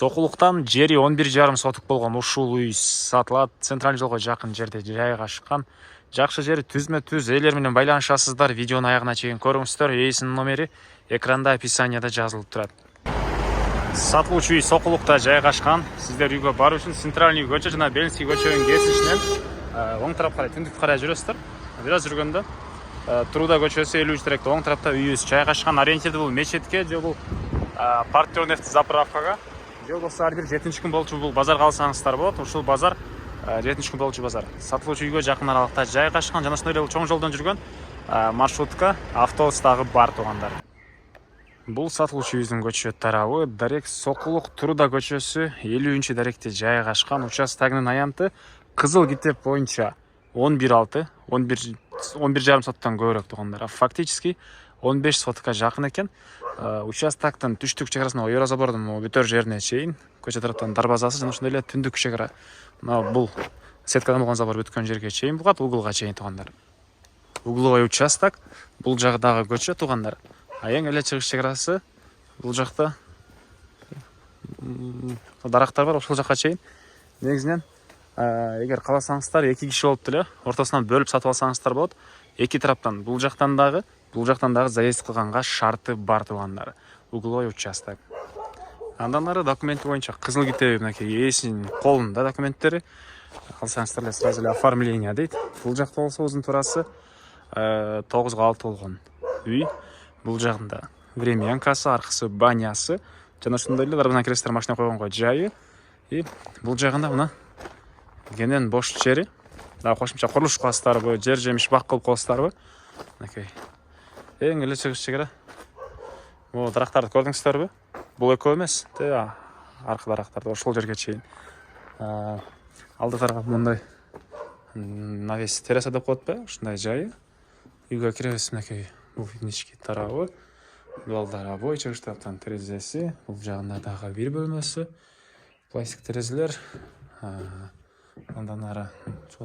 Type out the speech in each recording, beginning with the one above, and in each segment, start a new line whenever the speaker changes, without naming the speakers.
Сокулуктан жери 11,5 сотук болгон ушул үй сатылат. Централдык жолго жакын жерде жайгашкан. Жакшы жери түзмө-түз ээлер менен байланышасыздар. Видеонун аягына чейин көрүңүздөр. Ээсинин номери экранда описанияда жазылып турат. Сатылуучу үй Сокулукта жайгашкан. Сиздер үйгө баруу үчүн Центральный көчө жана Белинский көчөнүн кесишинен оң тарапка карай түндүккө карай жүрөсүздөр. Бир аз жүргөндө Труда көчөсү 53 теректе оң тарапта үйүбүз жайгашкан. Ориентирди бул мечетке же бул партнер нефть заправкага. Же болсо ар бир 7-күн болчу бул базарга алсаңыздар болот. Ушул базар 7-күн болчу базар. Сатылуучу үйгө жакын аралыкта жайгашкан. Жана ошондой эле чоң жолдон жүргөн маршрутка, автобус дагы бар туугандар. Бул сатылуучу үйдүн көчө тарабы Дарек Сокулук Труда көчөсү 50-чы даректе жайгашкан. Участогунун аянты Кызыл китеп боюнча 11,5 соттон көбүрөөк туугандар. Фактически 15 сотка жакын экен. Участоктун түштүк чегарасына Еврозабордун бүтөр жерине чейин көчө тараптан дарбазасы жана ошондой эле түндүк чегара. Бул сеткадан болгон забор бүткөн жерге чейин бугат, угулга чейин туугандар. Угловой участок, бул жагдагы көчө туугандар. Эң эле чыгыш чегарасы бул жакта дарактар бар, ошол жакка чейин. Негизинен эгер кааласаңыздар 2 киши болуп деле ортосунан бөлүп сатып алсаңыздар болот. Эки тараптан бул жактан дагы заезд кылганга шарты бар туугандар. Угловой участок. Андан ары документи боюнча кызыл китеби мынакей ээсинин колунда документтери. Алсаңыздар эле сразу эле оформление дейт. Бул жакта болсо узун турасы 9/6 болгон үй. Бул жагында времянкасы, аркысы банясы жана ошондой эле дарбазадан киресиздер машина койгонго жайы. И бул жагында мына кенен бош жери. Дагы кошумча курулуш кыласыздарбы, жер жемиш бак кылып коесуздарбы? Мынакей. Эң эле чыгыш чегара. Бул дарактарды көрдүңүздөрбү? Бул экөө эмес, аркы дарактарды ошол жерге чейин. Алды тарап мындай навес тераса деп коет ба? Ушундай жайы. Үйгө киребиз мынакей. Бул ички тарабы. Балдар обой, чыгыш тараптан терезеси. Бул жагында дагы бир бөлмөсү. Пластик терезелер. Андан ары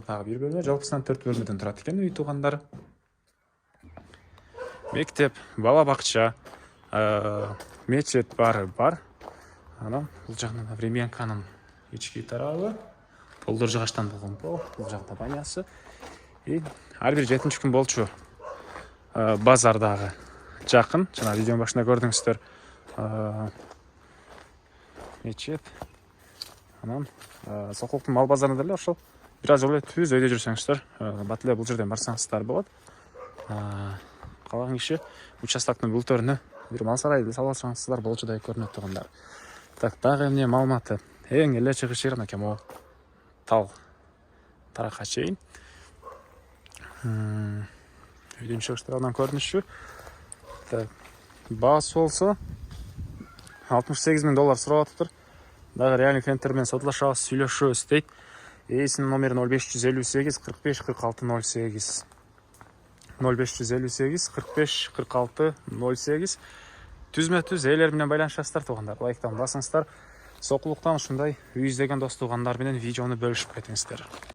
дагы бир бөлмө. Жалпысынан 4 бөлмөдөн турат экен үй туугандар. Мектеп, бала бакча, мечет бар. Анан бул жагында времянканын ички тарабы. Полдор жыгачтан болгон пол. Бул жакта банясы. И ар бир 7-күн болчу базардагы жакын. Жана видеонун башында көрдүңүздөр. Мечет. Анан Сокулуктун мал базарында деле ошол бир аз жол эле түз өйдө жүрсөңүздөр, бат эле бул жерден барсаңыздар болот. Калаган киши участоктун бүлтөрүнө бир мал сарайды салып алсаңыздар болчудай көрүнөт туугандар. Так, дагы эмне маалыматы? Эң эле чыгыш жери мынакей могу тал таракка чейин. Үйдүн чыгыш тарабынан көрүнүшү. Так, баасы болсо $68,000 сурап атыптыр. Дагы реальный клиенттер менен сотулашабыз, сүйлөшөбүз дейт. Ээсинин номери 0558 45 46 08. 0558 45 46 08. Түзмө-түз ээлер менен байланышасыздар туугандар. Лайктан басыңыздар. Сокулуктан ушундай үй издеген дос туугандар менен видеону бөлүшүп кетиңиздер.